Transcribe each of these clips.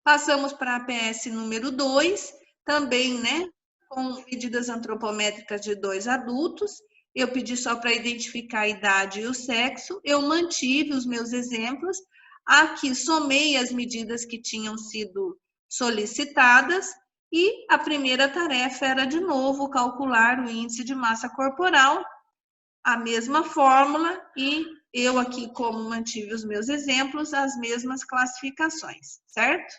Passamos para a APS número 2, também, né, com medidas antropométricas de 2 adultos. Eu pedi só para identificar a idade e o sexo. Eu mantive os meus exemplos. Aqui somei as medidas que tinham sido solicitadas. E a primeira tarefa era, de novo, calcular o índice de massa corporal, a mesma fórmula, e eu aqui, como mantive os meus exemplos, as mesmas classificações, certo?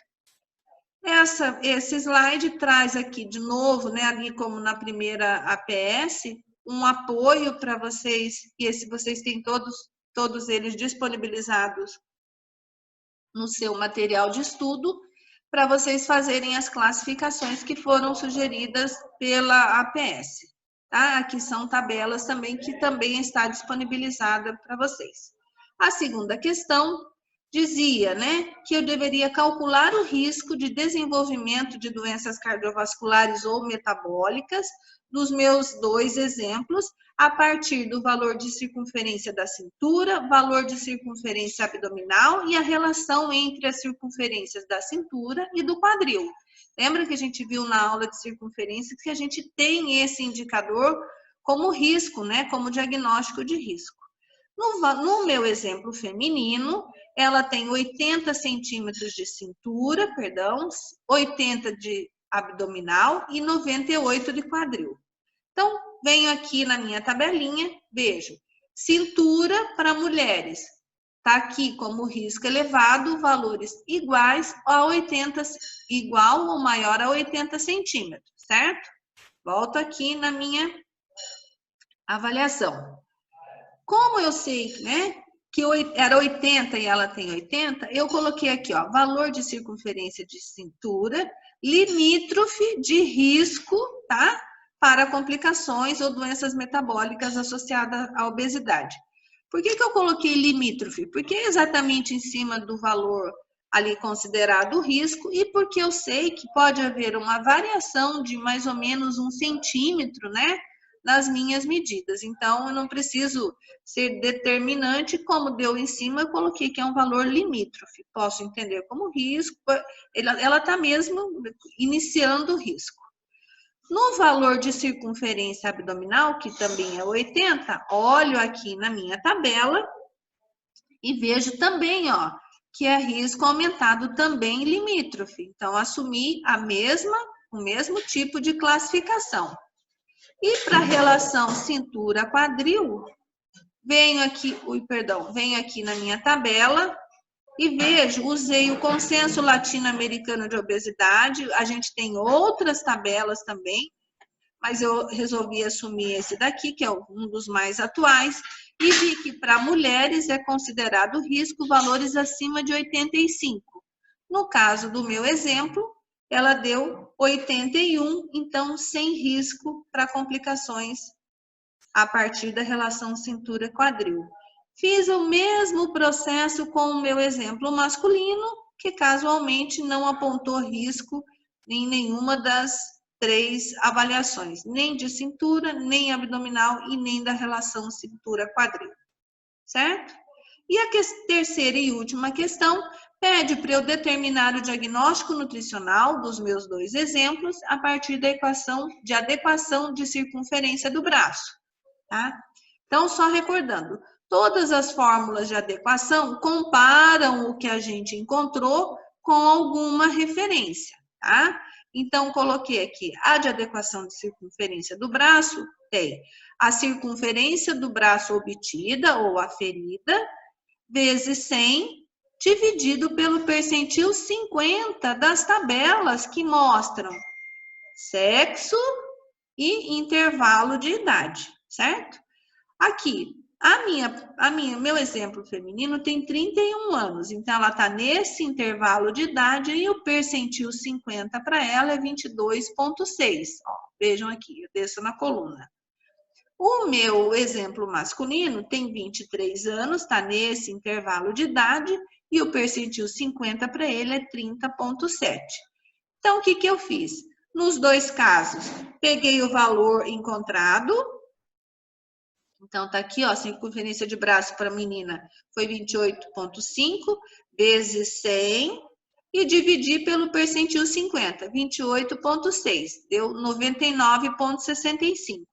Esse slide traz aqui, de novo, né, ali como na primeira APS, um apoio para vocês, e esse vocês têm todos eles disponibilizados no seu material de estudo, para vocês fazerem as classificações que foram sugeridas pela APS. Tá? Aqui são tabelas também que também está disponibilizada para vocês. A segunda questão dizia, né, que eu deveria calcular o risco de desenvolvimento de doenças cardiovasculares ou metabólicas dos meus 2 exemplos, a partir do valor de circunferência da cintura, valor de circunferência abdominal e a relação entre as circunferências da cintura e do quadril. Lembra que a gente viu na aula de circunferência que a gente tem esse indicador como risco, né, como diagnóstico de risco. No meu exemplo feminino, ela tem 80 centímetros de cintura, 80 de abdominal e 98 de quadril. Então, venho aqui na minha tabelinha, vejo, cintura para mulheres, está aqui como risco elevado, valores iguais a 80, igual ou maior a 80 centímetros, certo? Volto aqui na minha avaliação. Como eu sei, né, que era 80 e ela tem 80, eu coloquei aqui, ó, valor de circunferência de cintura, limítrofe de risco, tá? Para complicações ou doenças metabólicas associadas à obesidade. Por que eu coloquei limítrofe? Porque é exatamente em cima do valor ali considerado risco e porque eu sei que pode haver uma variação de mais ou menos 1 centímetro, né, nas minhas medidas. Então, eu não preciso ser determinante, como deu em cima, eu coloquei que é um valor limítrofe. Posso entender como risco, ela está mesmo iniciando o risco. No valor de circunferência abdominal, que também é 80, olho aqui na minha tabela e vejo também, ó, que é risco aumentado também limítrofe. Então, assumi o mesmo tipo de classificação. E para a relação cintura-quadril, venho aqui na minha tabela e vejo, usei o consenso latino-americano de obesidade, a gente tem outras tabelas também, mas eu resolvi assumir esse daqui, que é um dos mais atuais, e vi que para mulheres é considerado risco valores acima de 85. No caso do meu exemplo, ela deu 81, então sem risco para complicações a partir da relação cintura-quadril. Fiz o mesmo processo com o meu exemplo masculino, que casualmente não apontou risco em nenhuma das 3 avaliações, nem de cintura, nem abdominal e nem da relação cintura-quadril, certo? E a terceira e última questão pede para eu determinar o diagnóstico nutricional dos meus 2 exemplos a partir da equação de adequação de circunferência do braço. Tá? Então, só recordando, todas as fórmulas de adequação comparam o que a gente encontrou com alguma referência, tá? Então, coloquei aqui a de adequação de circunferência do braço, tem a circunferência do braço obtida ou aferida, vezes 100, dividido pelo percentil 50 das tabelas que mostram sexo e intervalo de idade, certo? Aqui, meu exemplo feminino tem 31 anos, então ela está nesse intervalo de idade e o percentil 50 para ela é 22,6. Vejam aqui, eu desço na coluna. O meu exemplo masculino tem 23 anos, está nesse intervalo de idade e o percentil 50 para ele é 30,7. Então, o que eu fiz? Nos 2 casos, peguei o valor encontrado. Então, tá aqui, ó, a circunferência de braço para a menina foi 28,5 vezes 100, e dividir pelo percentil 50, 28,6, deu 99,65.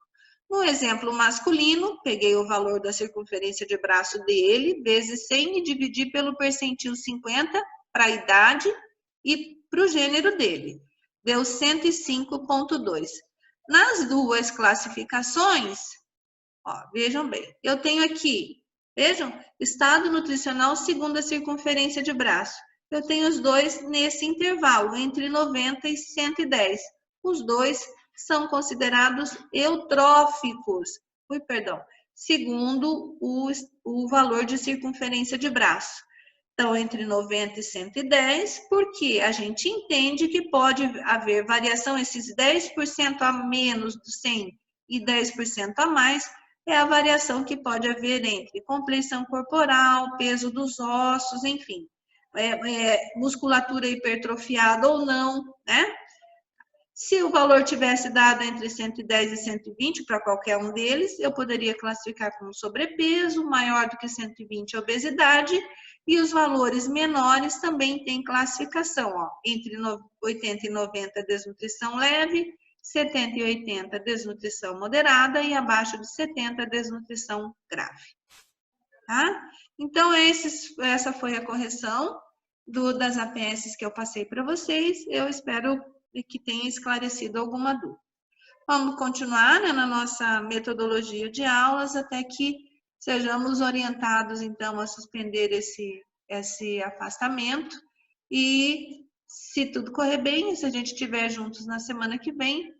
No exemplo masculino, peguei o valor da circunferência de braço dele, vezes 100 e dividi pelo percentil 50 para a idade e para o gênero dele. Deu 105,2. Nas duas classificações, ó, vejam bem, eu tenho aqui, vejam, estado nutricional segundo a circunferência de braço. Eu tenho os dois nesse intervalo, entre 90 e 110. Os dois são considerados eutróficos, segundo o valor de circunferência de braço. Então, entre 90 e 110, porque a gente entende que pode haver variação, esses 10% a menos do 100 e 10% a mais, é a variação que pode haver entre compleição corporal, peso dos ossos, enfim, musculatura hipertrofiada ou não, né? Se o valor tivesse dado entre 110 e 120 para qualquer um deles, eu poderia classificar como sobrepeso, maior do que 120 obesidade, e os valores menores também têm classificação, ó, entre 80 e 90 desnutrição leve, 70 e 80 desnutrição moderada e abaixo de 70 desnutrição grave. Tá? Então, essa foi a correção das APS que eu passei para vocês. Eu espero que tenha esclarecido alguma dúvida. Vamos continuar, né, na nossa metodologia de aulas até que sejamos orientados, então, a suspender esse afastamento e, se tudo correr bem, se a gente estiver juntos na semana que vem,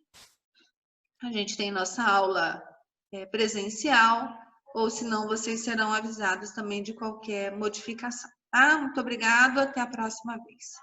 a gente tem nossa aula presencial, ou se não, vocês serão avisados também de qualquer modificação. Tá? Muito obrigada, até a próxima vez.